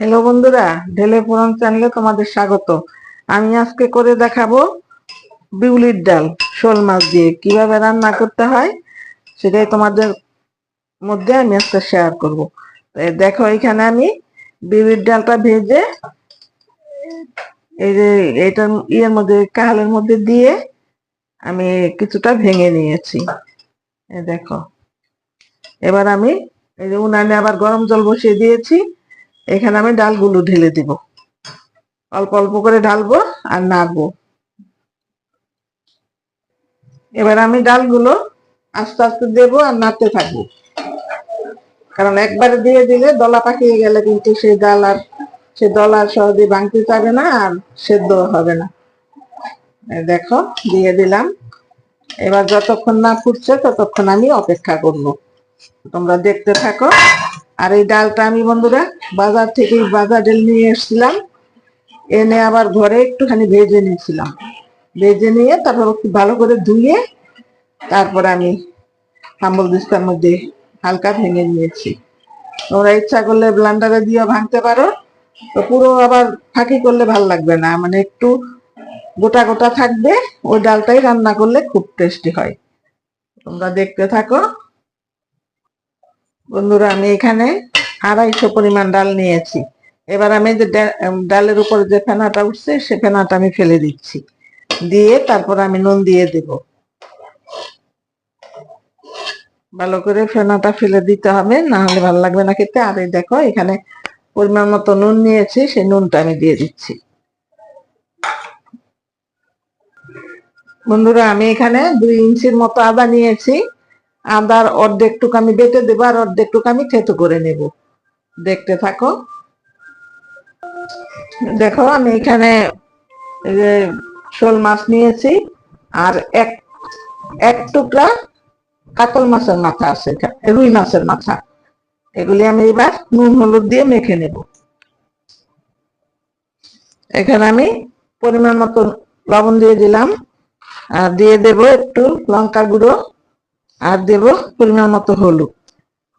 Hello বন্ধুরা, ঢেলে ফোরন চ্যানেলে তোমাদের স্বাগত। আমি আজকে করে দেখাবো বিউলির ডাল শোল মাছ দিয়ে কিভাবে রান্না করতে হয়, সেটাই তোমাদের মধ্যে আমি আজকে শেয়ার করব। দেখো, এখানে আমি বিউলির ডালটা ভেজে এই যে এটার মধ্যে কাহালের মধ্যে দিয়ে আমি কিছুটা ভেঙে নিয়েছি। দেখো, এবার আমি এই যে উনানে আবার গরম জল বসিয়ে দিয়েছি। এখানে আমি ডালগুলো ঢেলে দিব, অল্প অল্প করে ঢালবো আর নাড়বো। এবার আমি ডালগুলো আস্তে আস্তে দেবো আর নাড়তে থাকবো, কারণ একবারে দিয়ে দিলে দলা পাকিয়ে গেলে কিন্তু সেই ডাল আর সে দলা সহজে ভাঙতে চাবে না আর সেদ্ধ হবে না। দেখো, দিয়ে দিলাম। এবার যতক্ষণ না ফুটছে ততক্ষণ আমি অপেক্ষা করবো, তোমরা দেখতে থাকো। আর এই ডালটা আমি বন্ধুরা বাজার থেকে বাজার ডাল নিয়ে এসেছিলাম, এনে আবার ঘরে একটুখানি ভেজে নিয়েছিলাম। ভেজে নিয়ে তারপর খুব ভালো করে ধুয়ে তারপর আমি হাম্বল দিস্তার মধ্যে হালকা ভেঙে নিয়েছি। তোমরা ইচ্ছা করলে ব্লান্ডারে দিয়ে ভাঙতে পারো, তো পুরো আবার ফাঁকি করলে ভাল লাগবে না, মানে একটু গোটা গোটা থাকবে। ওই ডালটাই রান্না করলে খুব টেস্টি হয়। তোমরা দেখতে থাকো বন্ধুরা। আমি এখানে 250 পরিমাণ ডাল নিয়েছি। এবার আমি যে ডালের উপরে যে ফেনাটা উঠছে সে ফেনাটা আমি ফেলে দিচ্ছি, দিয়ে তারপর আমি নুন দিয়ে দেব। ভালো করে ফেনাটা ফেলে দিতে হবে, না হলে ভালো লাগবে না খেতে। আর এই দেখো, এখানে পরিমাণ মতো নুন নিয়েছি, সেই নুনটা আমি দিয়ে দিচ্ছি। বন্ধুরা, আমি এখানে 2 ইঞ্চির মতো আদা নিয়েছি। আদার অর্ধেকটুকু আমি বেটে দেবো আর অর্ধেকটুকু আমি থেতো করে নেব। দেখতে থাকো। দেখো, আমি এখানে এই যে শোল মাছ নিয়েছি আর এক এক টুকরা কাতল মাছের মাথা আছে, রুই মাছের মাথা। এগুলি আমি এবার নুন হলুদ দিয়ে মেখে নেব। এখানে আমি পরিমাণ মতো লবণ দিয়ে দিলাম, আর দিয়ে দেব একটু লঙ্কার গুঁড়ো, আর দেব পরিমাণ মতো হলুদ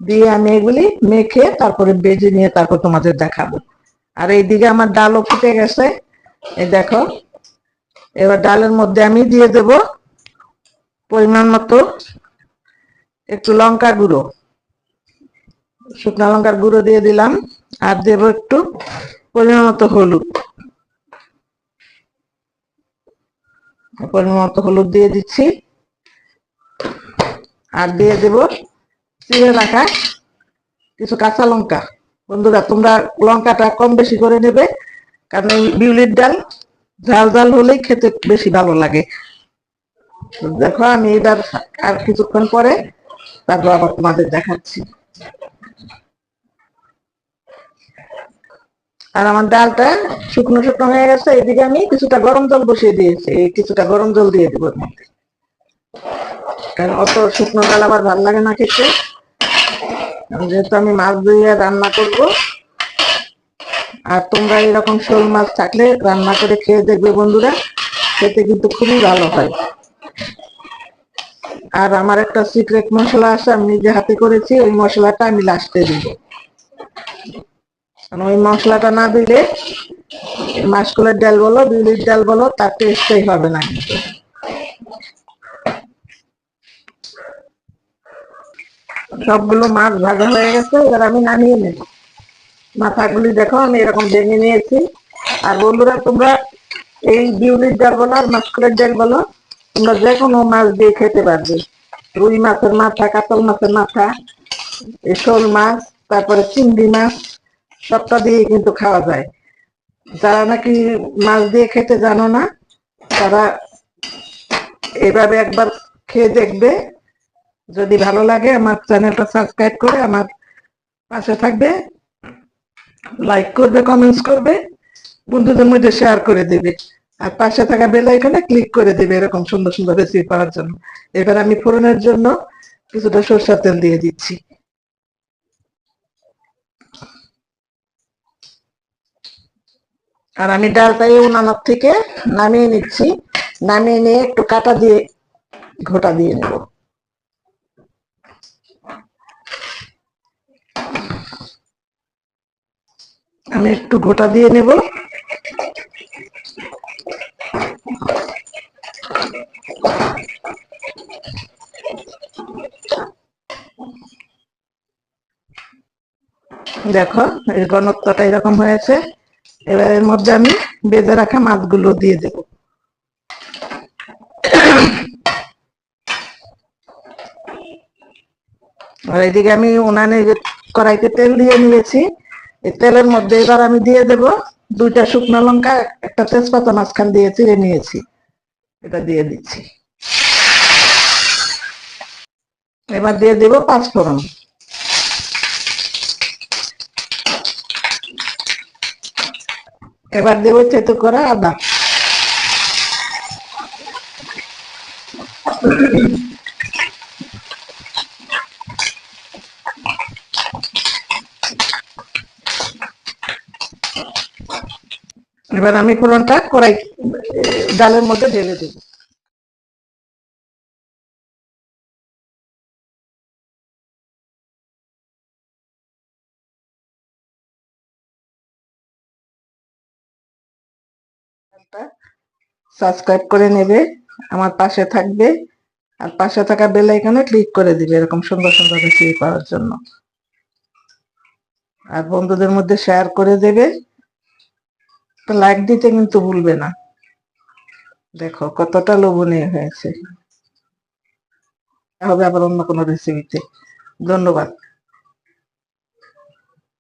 দিয়ে আমি এগুলি মেখে তারপরে ভেজে নিয়ে তারপর তোমাদের দেখাবো। আর এইদিকে আমার ডালও ফুটে গেছে, এই দেখো। এবার ডালের মধ্যে আমি দিয়ে দেব পরিমাণ মতো একটু লঙ্কার গুঁড়ো, শুকনো লঙ্কার গুঁড়ো দিয়ে দিলাম, আর দেব একটু পরিমাণ মতো হলুদ। পরিমাণ মতো হলুদ দিয়ে দিচ্ছি, আর দিয়ে দেব চিড়ে রাখা কিছু কাঁচা লঙ্কা। বন্ধুরা, তোমরা লঙ্কাটা কম বেশি করে নেবে, কারণ এই বিউলির ডাল ঝাল ঝাল হলেই খেতে বেশি ভালো লাগে। দেখো, আমি এবার আর কিছুক্ষণ পরে তারপর আবার তোমাদের দেখাচ্ছি। আর আমার ডালটা শুকনো শুকনো হয়ে গেছে। এদিকে আমি কিছুটা গরম জল বসিয়ে দিয়েছি, এই কিছুটা গরম জল দিয়ে দেবো এর মধ্যে, কারণ অত শুকনো ডাল আবার ভালো লাগে না খেতে। যেহেতু আমি মাছ দিয়ে রান্না করব, আর তোমরা এরকম শোল মাছ থাকলে রান্না করে খেয়ে দেখবে বন্ধুরা, খেতে কিন্তু খুবই ভালো হয়। আর আমার একটা সিক্রেট মশলা আছে, আমি নিজে হাতে করেছি, ওই মশলাটা আমি লাস্টে দিব। ওই মশলাটা না দিলে মাসকলার ডাল বলো বিউলির ডাল বলো, তার টেস্টই হবে না। কিন্তু সবগুলো মাছ ভাজা হয়ে গেছে, এবার আমি নামিয়ে নেব। মাথাগুলি দেখো আমি এরকম ভেঙে নিয়েছি। আর বন্ধুরা, তোমরা এই বিউলির ডাল বলো আর মাসকলার ডাল বলো, তোমরা যে কোনো মাছ দিয়ে খেতে পারবে। রুই মাছের মাথা, কাতল মাছের মাথা, শোল মাছ, তারপরে চিংড়ি মাছ, সবটা দিয়ে কিন্তু খাওয়া যায়। যারা নাকি মাছ দিয়ে খেতে জানো না, তারা এভাবে একবার খেয়ে দেখবে। যদি ভালো লাগে আমার চ্যানেলটা সাবস্ক্রাইব করে আমার পাশে থাকবে, লাইক করবে, কমেন্টস করবে, বন্ধুদের মধ্যে শেয়ার করে দেবে, আর পাশে থাকা বেল আইকনে ক্লিক করে দেবে এরকম সুন্দর সুন্দর রেসিপি পাওয়ার জন্য। এবার আমি ফোড়নের জন্য কিছুটা সরষের তেল দিয়ে দিচ্ছি। আর আমি ডালটা উনানোর থেকে নামিয়ে নিচ্ছি, নামিয়ে নিয়ে একটু কাটা দিয়ে ঘোটা দিয়ে নেব। আমি একটু গোটা দিয়ে নেব। দেখো এই ঘনত্বটা এরকম হয়েছে। এবার এর মধ্যে আমি বেজে রাখা মাছগুলো দিয়ে দেব। আর এদিকে আমি উনানে কড়াইতে তেল দিয়ে নিয়েছি। এই তেলের মধ্যে এবার আমি দিয়ে দেব 2টা শুকনো লঙ্কা, একটা তেজপাতা মাঝখান দিয়ে চিড়ে নিয়েছি, এটা দিয়ে দিচ্ছি। এবার দিয়ে দেব 5 ফোড়ন। এবার দেব থেতো করা আদা। এবার আমি ফোড়নটা কড়াই ডালের মধ্যে ঢেলে দেব। সাবস্ক্রাইব করে নেবে, আমার পাশে থাকবে, আর পাশে থাকা বেল আইকনে ক্লিক করে দিবে এরকম সুন্দর সুন্দর রেসিপি পাওয়ার জন্য। আর বন্ধুদের মধ্যে শেয়ার করে দেবে, লাইক দিতে কিন্তু ভুলবে না। দেখো কতটা লোভনীয় হয়েছে। হবে আবার অন্য কোনো রেসিপিতে। ধন্যবাদ।